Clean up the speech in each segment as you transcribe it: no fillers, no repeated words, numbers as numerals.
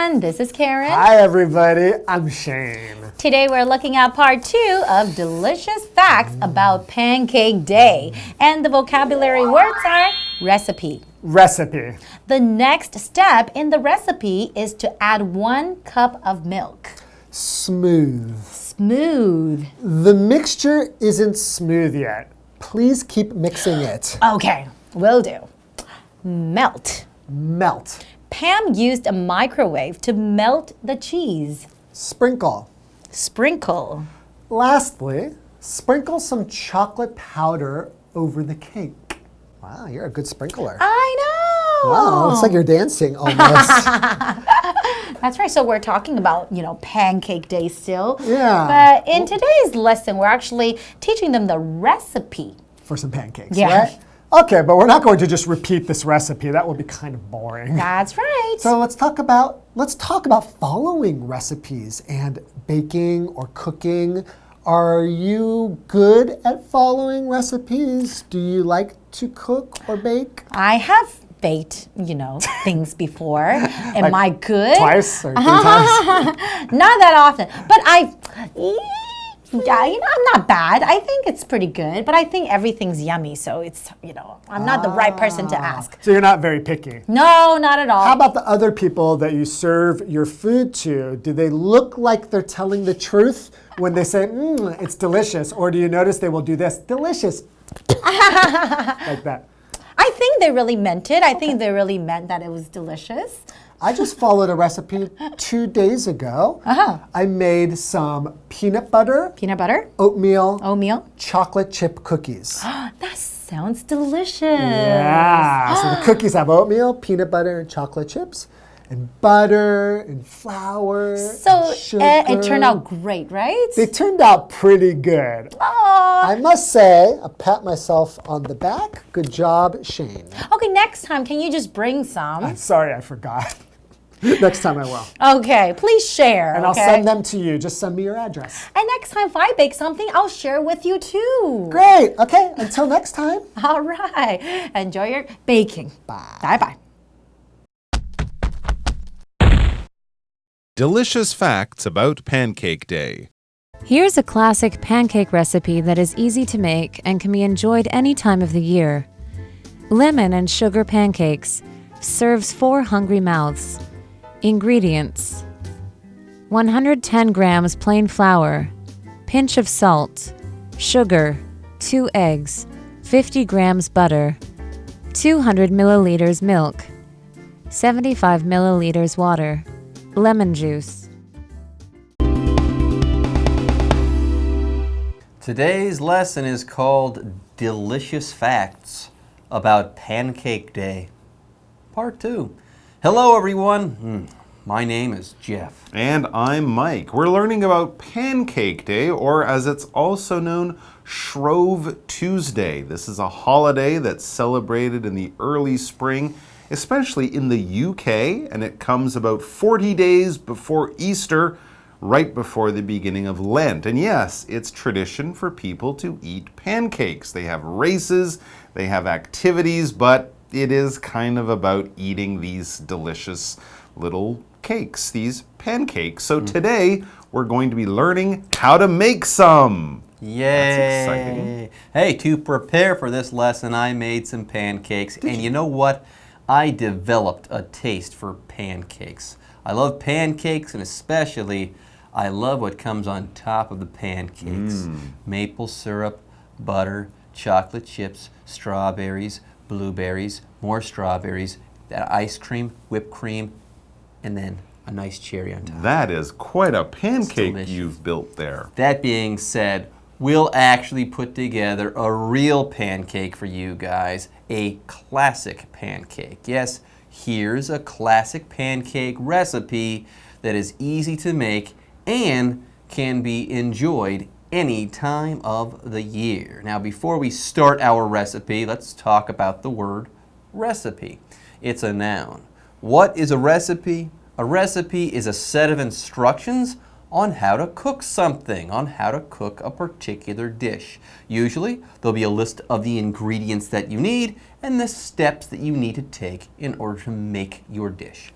everyone, this is Karen. Hi everybody, I'm Shane. Today we're looking at part 2 of delicious facts about Pancake Day. And the vocabulary words are recipe. Recipe. The next step in the recipe is to add 1 cup of milk. Smooth. Smooth. The mixture isn't smooth yet. Please keep mixing it. Okay, will do. Melt. Melt. Pam used a microwave to melt the cheese. Sprinkle. Sprinkle. Lastly, sprinkle some chocolate powder over the cake. Wow, you're a good sprinkler. I know. Wow, looks like you're dancing almost. That's right. So we're talking about, Pancake Day still. Yeah. But in today's lesson, we're actually teaching them the recipe. For some pancakes, Yeah. right? Okay, but we're not going to just repeat this recipe. That would be kind of boring. That's right. So let's talk about following recipes and baking or cooking. Are you good at following recipes? Do you like to cook or bake? I have baked, things before. Am I good? Twice or 3 times? Not that often. But I'm not bad. I think it's pretty good, but I think everything's yummy, so it's, I'm not the right person to ask. So you're not very picky. No, not at all. How about the other people that you serve your food to? Do they look like they're telling the truth when they say, it's delicious? Or do you notice they will do this? Delicious. Like that. I think they really meant it. I think they really meant that it was delicious. I just followed a recipe 2 days ago. I made some peanut butter, oatmeal, chocolate chip cookies. That sounds delicious. Yeah, so the cookies have oatmeal, peanut butter, and chocolate chips, and butter, and flour, So and sugar. it turned out great, right? They turned out pretty good. Aww. I must say, I pat myself on the back. Good job, Shane. Okay, next time, can you just bring some? I'm sorry, I forgot. Next time I will. Okay, please share. And I'll send them to you. Just send me your address. And next time if I bake something, I'll share with you too. Great. Okay, until next time. All right. Enjoy your baking. Bye. Bye-bye. Delicious facts about Pancake Day. Here's a classic pancake recipe that is easy to make and can be enjoyed any time of the year. Lemon and sugar pancakes serves 4 hungry mouths. Ingredients: 110 grams plain flour, pinch of salt, sugar, 2 eggs, 50 grams butter, 200 milliliters milk, 75 milliliters water, lemon juice. Today's lesson is called Delicious Facts about Pancake Day, Part 2. Hello everyone, my name is Jeff. And I'm Mike. We're learning about Pancake Day, or as it's also known, Shrove Tuesday. This is a holiday that's celebrated in the early spring, especially in the UK, and it comes about 40 days before Easter, right before the beginning of Lent. And yes, it's tradition for people to eat pancakes. They have races, they have activities, but it is kind of about eating these delicious little cakes, these pancakes. So today, we're going to be learning how to make some. Yay! That's exciting. Hey, to prepare for this lesson, I made some pancakes. And you know what? I developed a taste for pancakes. I love pancakes, and especially, I love what comes on top of the pancakes. Maple syrup, butter, chocolate chips, strawberries, blueberries, more strawberries, that ice cream, whipped cream, and then a nice cherry on top. That is quite a pancake delicious. you've built there. That being said, we'll actually put together a real pancake for you guys, a classic pancake. Yes, here's a classic pancake recipe that is easy to make and can be enjoyed any time of the year. Now, before we start our recipe, let's talk about the word recipe. It's a noun. What is a recipe? A recipe is a set of instructions on how to cook something, on how to cook a particular dish. Usually, there'll be a list of the ingredients that you need and the steps that you need to take in order to make your dish.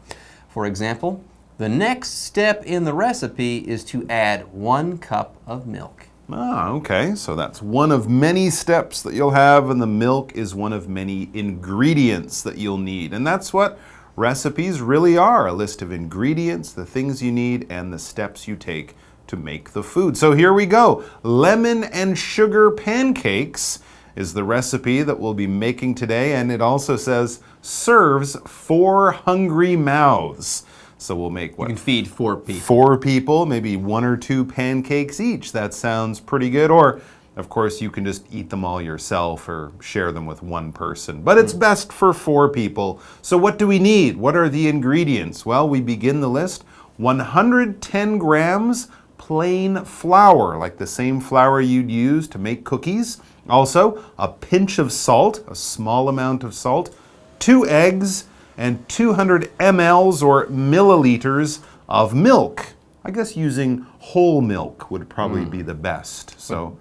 For example, The next step in the recipe is to add 1 cup of milk. Ah, okay. So that's one of many steps that you'll have, and the milk is one of many ingredients that you'll need. And that's what recipes really are, a list of ingredients, the things you need, and the steps you take to make the food. So here we go. Lemon and sugar pancakes is the recipe that we'll be making today, and it also says serves 4 hungry mouths. So we'll make what? You can feed 4 people. 4 people, maybe 1 or 2 pancakes each. That sounds pretty good. Or, of course, you can just eat them all yourself or share them with 1 person. But it's best for 4 people. So what do we need? What are the ingredients? Well, we begin the list. 110 grams plain flour, like the same flour you'd use to make cookies. Also, a pinch of salt, a small amount of salt, 2 eggs, and 200 mLs or milliliters of milk. I guess using whole milk would probably be the best. So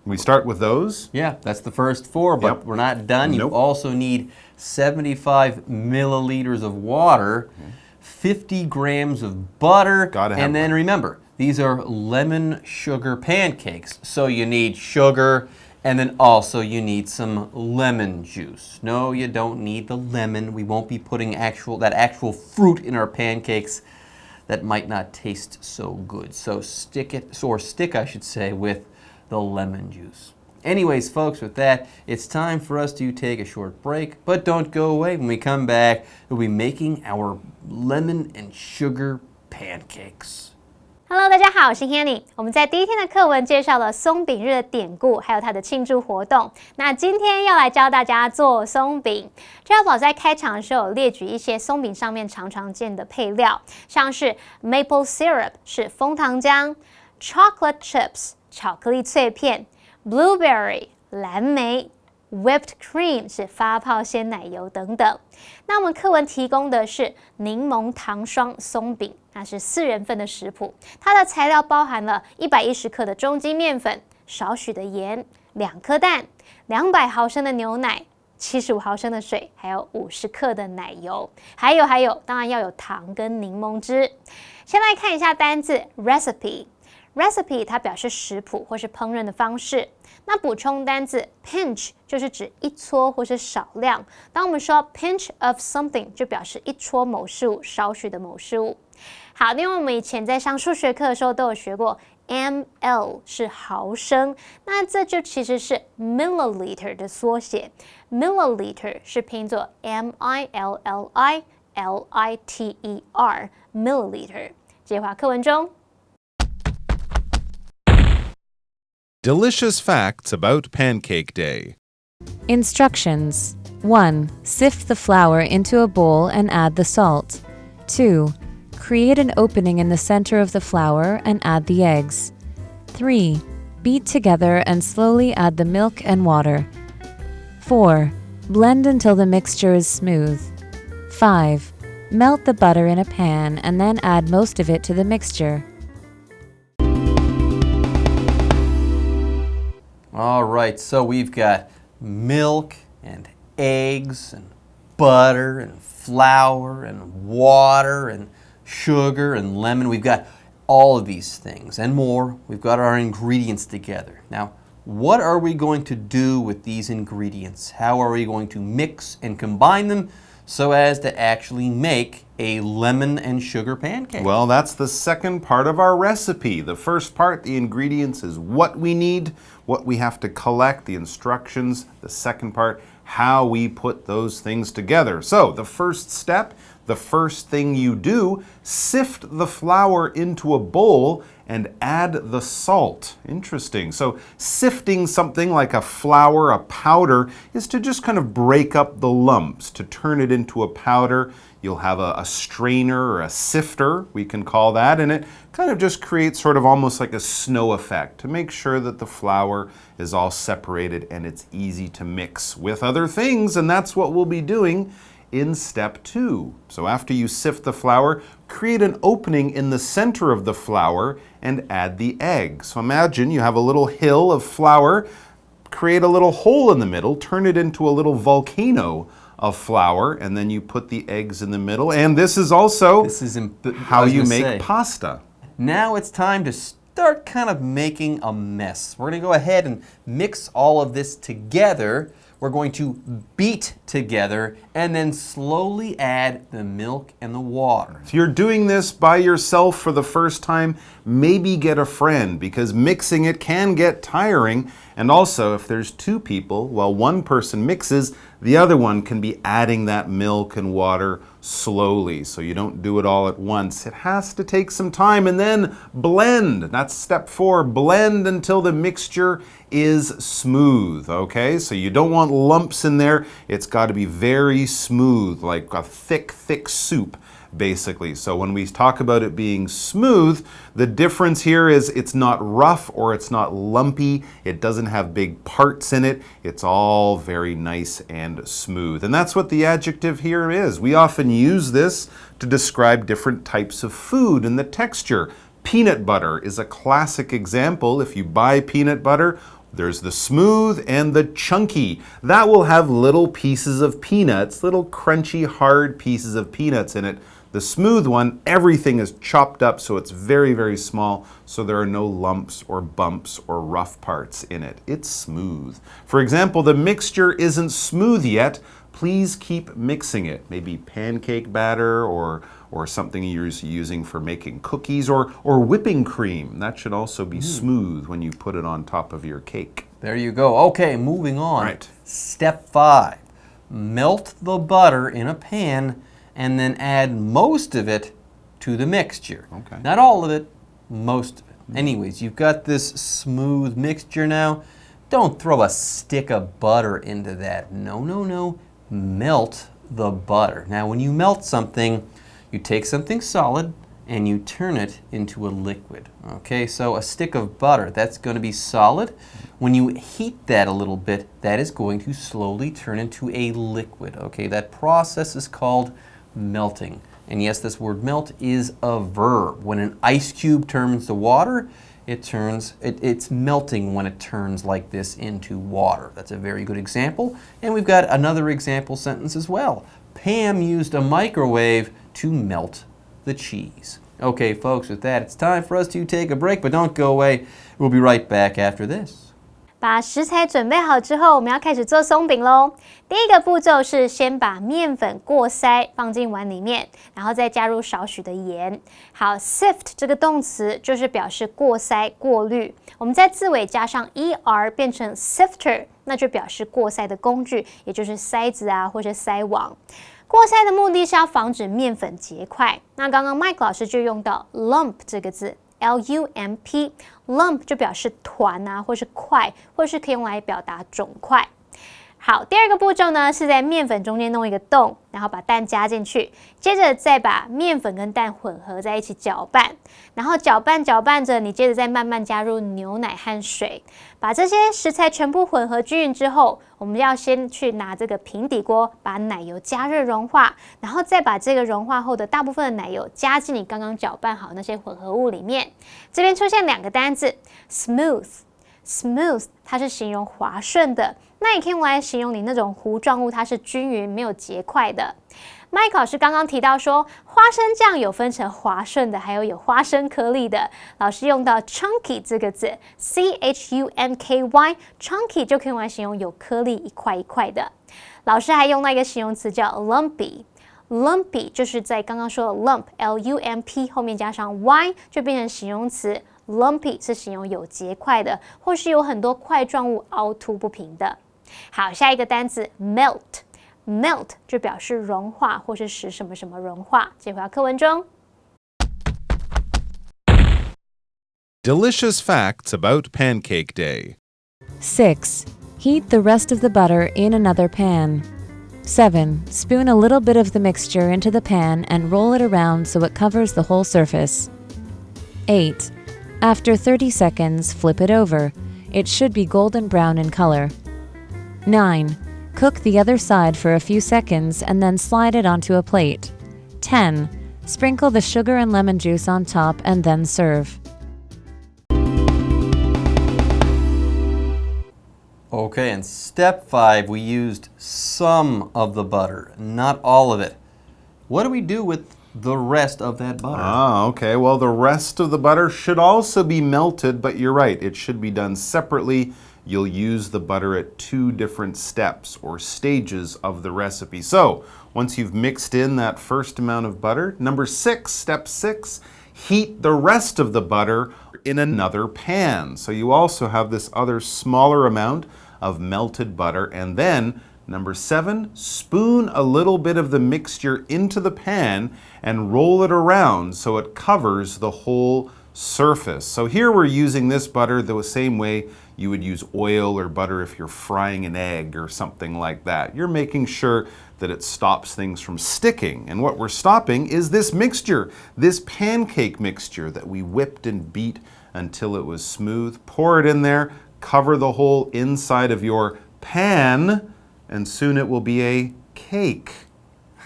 we start with those. Yeah, that's the first 4, but we're not done. Nope. You also need 75 milliliters of water, 50 grams of butter, and then remember, these are lemon sugar pancakes. So you need sugar, and then also you need some lemon juice. No, you don't need the lemon. We won't be putting that actual fruit in our pancakes. That might not taste so good. So stick, I should say, with the lemon juice. Anyways, folks, with that, it's time for us to take a short break. But don't go away. When we come back, we'll be making our lemon and sugar pancakes. Hello， 大家好，我是 Hanny。我们在第一天的课文介绍了松饼日的典故，还有它的庆祝活动。那今天要来教大家做松饼。这道宝在开场的时候有列举一些松饼上面常见的配料，像是 maple syrup 是枫糖浆 ，chocolate chips 巧克力脆片 ，blueberry 蓝莓。Whipped cream 是发泡鲜奶油等等。那我们课文提供的是柠檬糖霜松饼，那是4人份的食谱。它的材料包含了110克的中筋面粉、少许的盐、2颗蛋、200毫升的牛奶、75毫升的水，还有50克的奶油。还有，当然要有糖跟柠檬汁。先来看一下单字 recipe。Recipe 它表示食谱或是烹饪的方式。那补充单字 pinch 就是指一撮或是少量。当我们说 pinch of something 就表示一撮某事物，少许的某事物。好，因为我们以前在上数学课的时候都有学过 ml 是毫升，那这就其实是 milliliter 的缩写。milliliter 是拼作 milliliter milliliter。接话课文中。Delicious facts about Pancake Day. Instructions. 1. Sift the flour into a bowl and add the salt. 2. Create an opening in the center of the flour and add the eggs. 3. Beat together and slowly add the milk and water. 4. Blend until the mixture is smooth. 5. Melt the butter in a pan and then add most of it to the mixture. All right, so we've got milk and eggs and butter and flour and water and sugar and lemon. We've got all of these things and more. We've got our ingredients together. Now, what are we going to do with these ingredients? How are we going to mix and combine them so as to actually make a lemon and sugar pancake? Well, that's the second part of our recipe. The first part, the ingredients, is what we need, what we have to collect, the instructions. The second part, how we put those things together. So, the first step, the first thing you do, sift the flour into a bowl and add the salt. Interesting. So sifting something like a flour, a powder, is to just kind of break up the lumps, to turn it into a powder. You'll have a strainer or a sifter, we can call that, and it kind of just creates sort of almost like a snow effect to make sure that the flour is all separated and it's easy to mix with other things, and that's what we'll be doing in step 2. So after you sift the flour, create an opening in the center of the flour and add the egg. So imagine you have a little hill of flour, create a little hole in the middle, turn it into a little volcano of flour, and then you put the eggs in the middle. And this is also how you make pasta. Now it's time to start kind of making a mess. We're going to go ahead and mix all of this together. We're going to beat together and then slowly add the milk and the water. If you're doing this by yourself for the first time, maybe get a friend because mixing it can get tiring. And also, if there's two people, while one person mixes, the other one can be adding that milk and water slowly, so you don't do it all at once. It has to take some time, and then blend. That's step 4, blend until the mixture is smooth, okay? So you don't want lumps in there. It's got to be very smooth, like a thick soup, basically. So when we talk about it being smooth, the difference here is it's not rough or it's not lumpy. It doesn't have big parts in it. It's all very nice and smooth. And that's what the adjective here is. We often use this to describe different types of food and the texture. Peanut butter is a classic example. If you buy peanut butter, there's the smooth and the chunky. That will have little pieces of peanuts, little crunchy, hard pieces of peanuts in it. The smooth one, everything is chopped up so it's very, very small, so there are no lumps or bumps or rough parts in it. It's smooth. For example, the mixture isn't smooth yet. Please keep mixing it. Maybe pancake batter or something you're using for making cookies or whipping cream. That should also be smooth when you put it on top of your cake. There you go. Okay, moving on. Right. Step 5. Melt the butter in a pan and then add most of it to the mixture. Okay. Not all of it, most of it. Anyways, you've got this smooth mixture now. Don't throw a stick of butter into that. No. Melt the butter. Now, when you melt something, you take something solid and you turn it into a liquid. Okay, so a stick of butter, that's going to be solid. When you heat that a little bit, that is going to slowly turn into a liquid. Okay, that process is called melting. And yes, this word melt is a verb. When an ice cube turns to water, it's melting when it turns like this into water. That's a very good example. And we've got another example sentence as well. Pam used a microwave to melt the cheese. Okay, folks, with that, it's time for us to take a break, but don't go away. We'll be right back after this. 把食材准备好之后，我们要开始做松饼咯。第一个步骤是先把面粉过筛放进碗里面，然后再加入少许的盐。好 ，sift 这个动词就是表示过筛、过滤。我们在字尾加上 er 变成 sifter， 那就表示过筛的工具，也就是筛子啊，或是筛网。过筛的目的是要防止面粉结块。那刚刚 Mike 老师就用到 lump 这个字。L-U-M-P lump 就表示团啊，或是块，或是可以用来表达肿块。好，第二个步骤呢是在面粉中间弄一个洞，然后把蛋加进去，接着再把面粉跟蛋混合在一起搅拌，然后搅拌着，你接着再慢慢加入牛奶和水，把这些食材全部混合均匀之后，我们要先去拿这个平底锅把奶油加热融化，然后再把这个融化后的大部分的奶油加进你刚刚搅拌好那些混合物里面。这边出现两个单字 smooth 它是形容滑顺的，那也可以用来形容你那种糊状物它是均匀没有结块的。Mike 老师刚刚提到说，花生酱有分成滑顺的，还有花生颗粒的。老师用到 chunky 这个字 ，C-H-U-N-K-Y， chunky 就可以用来形容有颗粒一块一块的。老师还用到一个形容词叫 lumpy 就是在刚刚说的 lump L-U-M-P 后面加上 y 就变成形容词。Lumpy 是形容有结块的，或是有很多块状物凹凸不平的。好，下一个单词 melt 就表示融化或是使什么什么融化。接回到课文中。Delicious facts about Pancake Day. 6. Heat the rest of the butter in another pan. 7. Spoon a little bit of the mixture into the pan and roll it around so it covers the whole surface. 8. After 30 seconds, flip it over. It should be golden brown in color. 9. Cook the other side for a few seconds and then slide it onto a plate. 10. Sprinkle the sugar and lemon juice on top and then serve. Okay, and step 5, we used some of the butter, not all of it. What do we do with the rest of that butter? Ah, okay. Well, the rest of the butter should also be melted, but you're right. It should be done separately. You'll use the butter at 2 different steps or stages of the recipe. So, once you've mixed in that first amount of butter, number 6, step 6, heat the rest of the butter in another pan. So you also have this other smaller amount of melted butter. And then, number 7, spoon a little bit of the mixture into the pan and roll it around so it covers the whole surface. So here we're using this butter the same way you would use oil or butter if you're frying an egg or something like that. You're making sure that it stops things from sticking. And what we're stopping is this mixture, this pancake mixture that we whipped and beat until it was smooth. Pour it in there, cover the whole inside of your pan, and soon it will be a cake.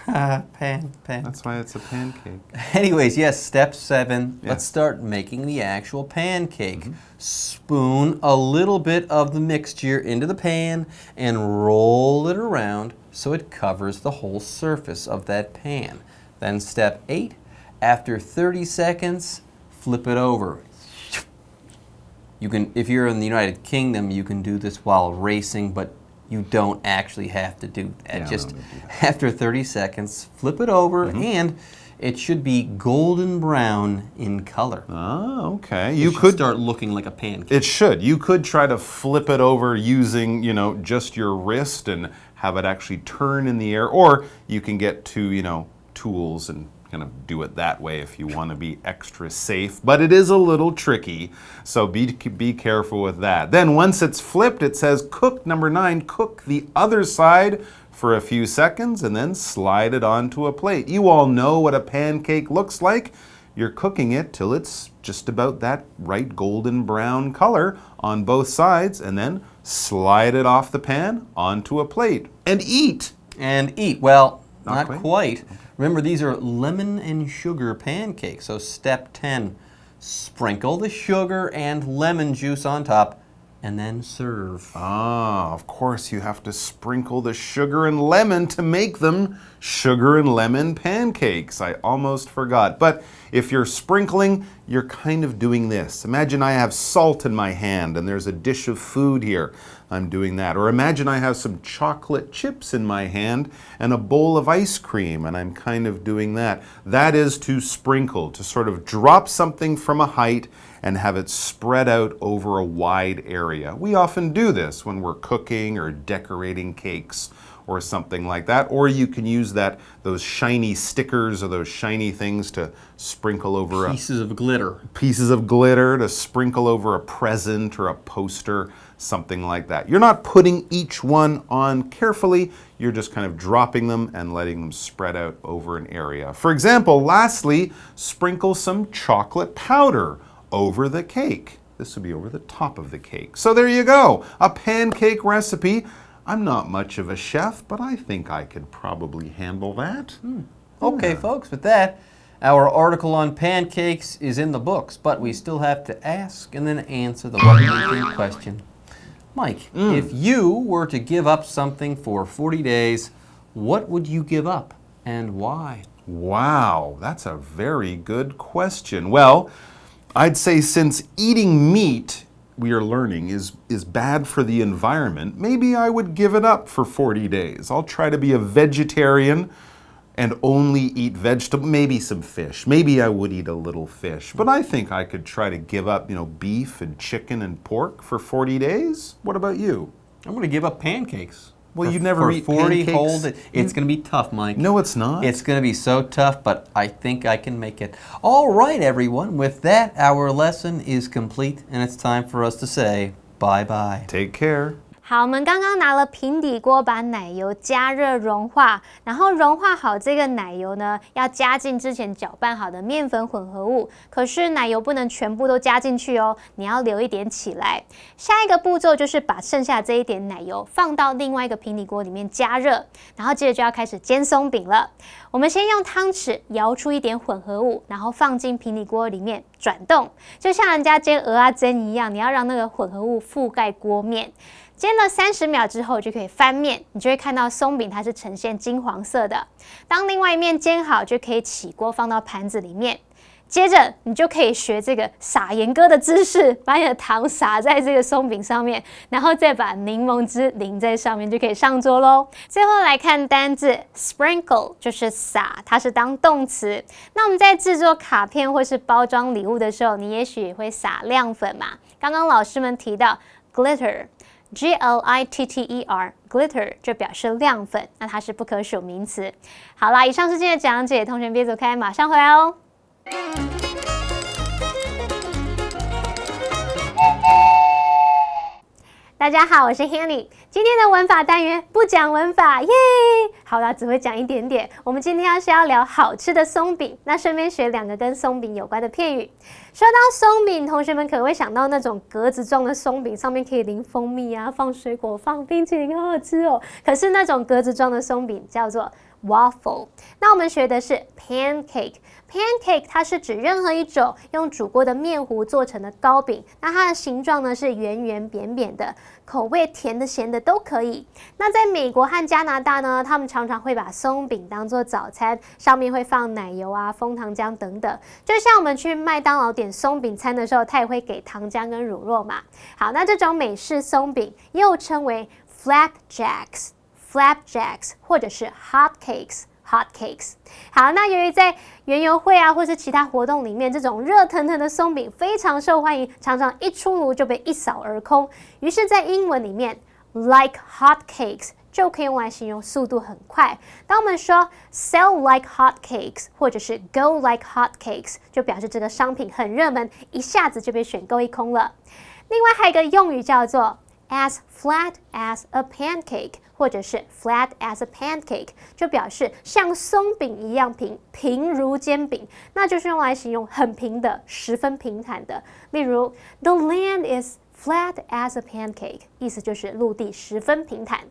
Pan. That's why it's a pancake. Anyways, yes, step 7. Yeah. Let's start making the actual pancake. Spoon a little bit of the mixture into the pan and roll it around so it covers the whole surface of that pan. Then step 8, after 30 seconds, flip it over. You can, if you're in the United Kingdom, you can do this while racing, but you don't actually have to do that. Yeah, Just no, don't do after 30 seconds, flip it over, and it should be golden brown in color. Oh, okay. You could start looking like a pancake. It should. You could try to flip it over using, just your wrist and have it actually turn in the air, or you can get to, tools and kind of do it that way if you want to be extra safe, but it is a little tricky, so be careful with that. Then once it's flipped, it says cook, number 9, cook the other side for a few seconds and then slide it onto a plate. You all know what a pancake looks like. You're cooking it till it's just about that right golden brown color on both sides, and then slide it off the pan onto a plate and eat. And eat. Well, not quite. quite. Remember, these are lemon and sugar pancakes. So step 10, sprinkle the sugar and lemon juice on top and then serve. Ah, of course you have to sprinkle the sugar and lemon to make them sugar and lemon pancakes. I almost forgot. But if you're sprinkling, you're kind of doing this. Imagine I have salt in my hand and there's a dish of food here. I'm doing that. Or imagine I have some chocolate chips in my hand and a bowl of ice cream, and I'm kind of doing that. That is to sprinkle, to sort of drop something from a height and have it spread out over a wide area. We often do this when we're cooking or decorating cakes or something like that. Or you can use those shiny stickers or those shiny things to sprinkle over Pieces of glitter. Pieces of glitter to sprinkle over a present or a poster, something like that. You're not putting each one on carefully, you're just kind of dropping them and letting them spread out over an area. For example, lastly, sprinkle some chocolate powder over the cake. This would be over the top of the cake. So there you go, a pancake recipe. I'm not much of a chef, but I think I could probably handle that. Okay, folks, with that, our article on pancakes is in the books, but we still have to ask and then answer the what do you think question. Mike, if you were to give up something for 40 days, what would you give up and why? Wow, that's a very good question. Well, I'd say since eating meat, we are learning, is bad for the environment, maybe I would give it up for 40 days. I'll try to be a vegetarian and only eat vegetable, maybe some fish. Maybe I would eat a little fish, but I think I could try to give up, beef and chicken and pork for 40 days. What about you? I'm going to give up pancakes. Well, you never eat 40 pancakes? whole days. It's going to be tough, Mike. No, it's not. It's going to be so tough, but I think I can make it. All right, everyone. With that, our lesson is complete, and it's time for us to say bye-bye. Take care. 好，我们刚刚拿了平底锅把奶油加热融化，然后融化好这个奶油呢，要加进之前搅拌好的面粉混合物。可是奶油不能全部都加进去哦，你要留一点起来。下一个步骤就是把剩下这一点奶油放到另外一个平底锅里面加热，然后接着就要开始煎松饼了。我们先用汤匙舀出一点混合物，然后放进平底锅里面转动，就像人家煎蚵仔煎一样，你要让那个混合物覆盖锅面。煎了30秒之后就可以翻面，你就会看到松饼它是呈现金黄色的。当另外一面煎好，就可以起锅放到盘子里面。接着你就可以学这个撒盐哥的姿势，把你的糖撒在这个松饼上面，然后再把柠檬汁淋在上面，就可以上桌咯。最后来看单字 sprinkle， 就是撒，它是当动词。那我们在制作卡片或是包装礼物的时候，你也许也会撒亮粉嘛。刚刚老师们提到 glitter。Glitter glitter 就表示亮粉，那它是不可数名词。好啦，以上是今天的讲解，同学别走开，马上回来哦。大家好，我是 Hanny。今天的文法单元不讲文法，耶！好啦，只会讲一点点。我们今天要聊好吃的松饼，那顺便学2个跟松饼有关的片语。说到松饼，同学们可能会想到那种格子状的松饼，上面可以淋蜂蜜啊，放水果，放冰淇淋，好好吃哦。可是那种格子状的松饼叫做 waffle。那我们学的是 pancake。Pancake 它是指任何一种用煮过的面糊做成的糕饼，那它的形状呢是圆圆扁扁的，口味甜的咸的都可以。那在美国和加拿大呢，他们常常会把松饼当做早餐，上面会放奶油啊、枫糖浆等等。就像我们去麦当劳点松饼餐的时候，它也会给糖浆跟乳酪嘛。好，那这种美式松饼又称为 flapjacks 或者是 hotcakes。好，那由于在园游会啊，或是其他活动里面，这种热腾腾的松饼非常受欢迎，常常一出炉就被一扫而空。于是，在英文里面 ，like hotcakes 就可以用来形容速度很快。当我们说 sell like hotcakes 或者是 go like hotcakes， 就表示这个商品很热门，一下子就被选购一空了。另外还有一个用语叫做 as flat as a pancake。或者是 flat as a pancake， 就表示像松饼一样平如煎饼，那就是用来形容很平的，十分平坦的。例如 ，the land is flat as a pancake， 意思就是陆地十分平坦。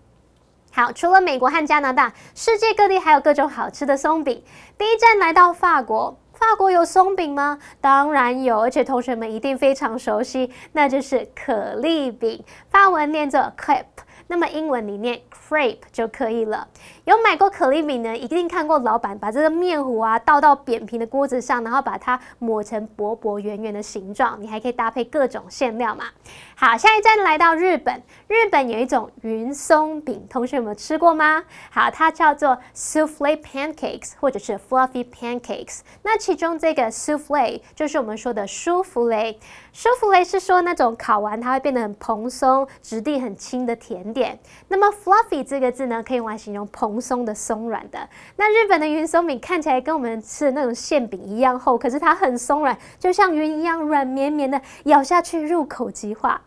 好，除了美国和加拿大，世界各地还有各种好吃的松饼。第一站来到法国。法国有松饼吗？当然有，而且同学们一定非常熟悉，那就是可丽饼，法文念作 crepe。那么英文里念 crepe 就可以了。有买过可丽饼呢，一定看过老板把这个面糊啊倒到扁平的锅子上，然后把它抹成薄薄圆圆的形状。你还可以搭配各种馅料嘛。好，下一站来到日本。日本有一种云松饼，同学们有吃过吗？好，它叫做 souffle pancakes 或者是 fluffy pancakes。那其中这个 souffle 就是我们说的舒芙蕾。舒芙蕾是说那种烤完它会变得很蓬松、质地很轻的甜点。那么 fluffy 这个字呢，可以用来形容蓬松的、松软的。那日本的云松饼看起来跟我们吃的那种馅饼一样厚，可是它很松软，就像云一样软绵绵的，咬下去入口即化。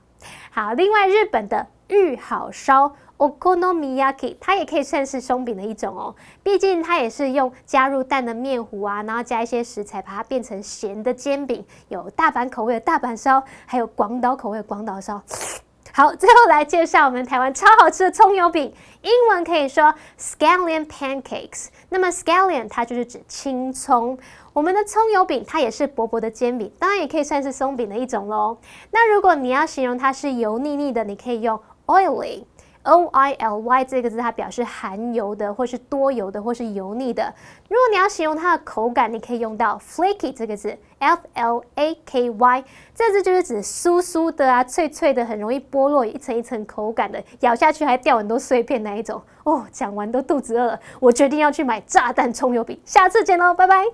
好，另外日本的御好烧 okonomiyaki 它也可以算是松饼的一种哦，毕竟它也是用加入蛋的面糊啊，然后加一些食材把它变成咸的煎饼，有大阪口味的大阪烧，还有广岛口味的广岛烧。好，最后来介绍我们台湾超好吃的葱油饼，英文可以说 scallion pancakes。那么 scallion 它就是指青葱，我们的葱油饼它也是薄薄的煎饼，当然也可以算是松饼的一种咯。那如果你要形容它是油腻腻的，你可以用 oily。oily 这个字它表示含油的，或是多油的，或是油腻的。如果你要形容它的口感，你可以用到 flaky 这个字 ，F-L-A-K-Y， 这个字就是指酥酥的啊、脆脆的，很容易剥落，一层一层口感的，咬下去还掉很多碎片那一种。哦，讲完都肚子饿了，我决定要去买炸弹葱油饼，下次见喽，拜拜。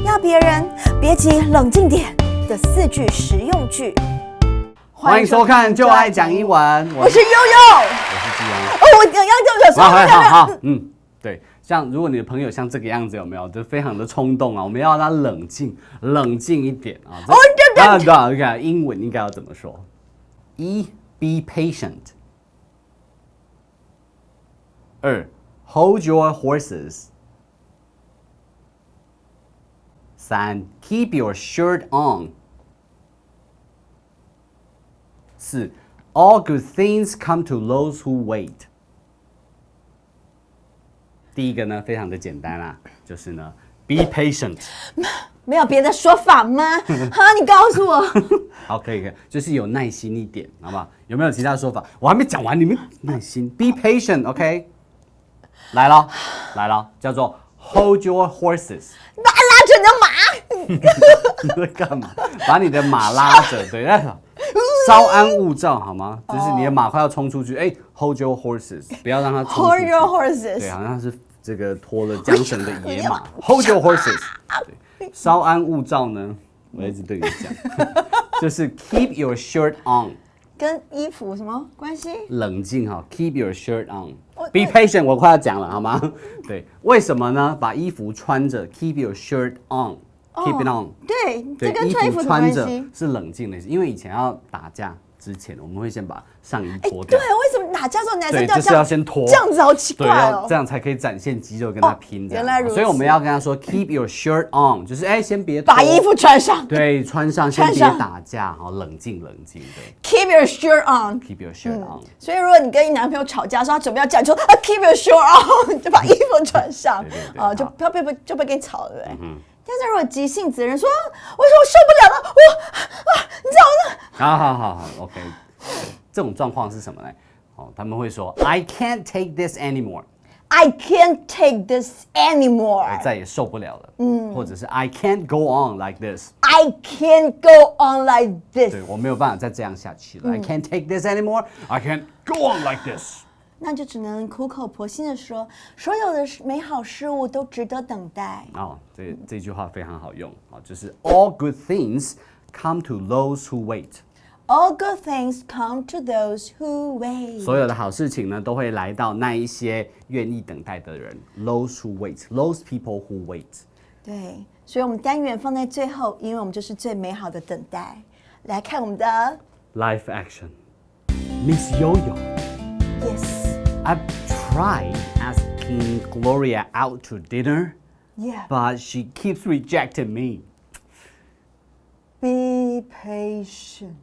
要别人别急，冷静点的4句实用句。欢迎收看《就爱讲英文》，我是悠悠，我是基安。哦，我要好，对，像如果你的朋友像这个样子，有没有？就非常的冲动啊，我们要让他冷静一点啊。哦，对。OK， 英文应该要怎么说？1. Be patient. 2. Hold your horses. 3. Keep your shirt on. 4. All good things come to those who wait. 第一个呢，非常的简单啦，就是呢 ，be patient。没有别的说法吗？哈，你告诉我。好，可以，就是有耐心一点，好不好？有没有其他说法？我还没讲完，你们耐心 ，be patient，OK？、来了，叫做 hold your horses。拉着你的马。你在干嘛？把你的马拉着，对，稍安勿躁，好吗？就是你的马快要冲出去，哎 ，hold your horses， 不要让它冲出去。Hold your horses。对，好像是这个拖了缰绳的野马。Hold your horses。对，稍安勿躁呢，我一直对你讲，就是 keep your shirt on。跟衣服什么关系？冷静哈 ，keep your shirt on。Be patient， 我快要讲了，好吗？对，为什么呢？把衣服穿着 ，keep your shirt on。Keep it on。对，这跟衣穿衣服服穿着有关系。是冷静的意思，因为以前要打架之前，我们会先把上衣脱掉。对，为什么打架的时候男生对，就是都要这样？要先脱，这样子好奇对，怪哦。要这样才可以展现肌肉跟他拼。原来如此。所以我们要跟他说 keep your shirt on， 就是先别把衣服穿上。对，穿上，先别打架，好，冷静，对。Keep your shirt on。 Keep your shirt on。所以如果你跟你男朋友吵架，说他准备要讲，你说keep your shirt on， 就把衣服穿上，就不会跟你吵，对不对？但是如果急性子的人说，我受不了了，你知道吗？好 ，OK。这种状况是什么呢？他们会说 I can't take this anymore。I can't take this anymore。再也受不了了。或者是 I can't go on like this。I can't go on like this。对，我没有办法再这样下去了。I can't take this anymore。I can't go on like this。那就只能苦口婆心的说，所有的美好事物都值得等待。这句话非常好用就是 All good things come to those who wait。All good things come to those who wait。所有的好事情呢，都会来到那一些愿意等待的人。Those who wait, those people who wait。对，所以我们单元放在最后，因为我们就是最美好的等待。来看我们的 Life Action。Miss Yo-Yo。Yes。I've tried asking Gloria out to dinner. Yeah. But she keeps rejecting me. Be patient.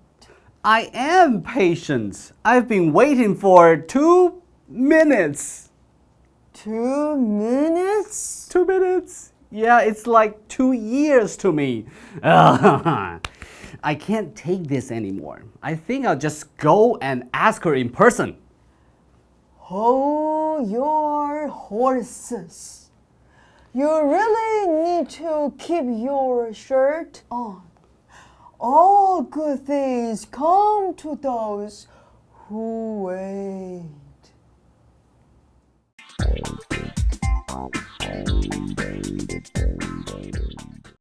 I am patient. I've been waiting for 2 minutes. 2 minutes? 2 minutes? Yeah, it's like 2 years to me. I can't take this anymore. I think I'll just go and ask her in person. Hold your horses. You really need to keep your shirt on. All good things come to those who wait.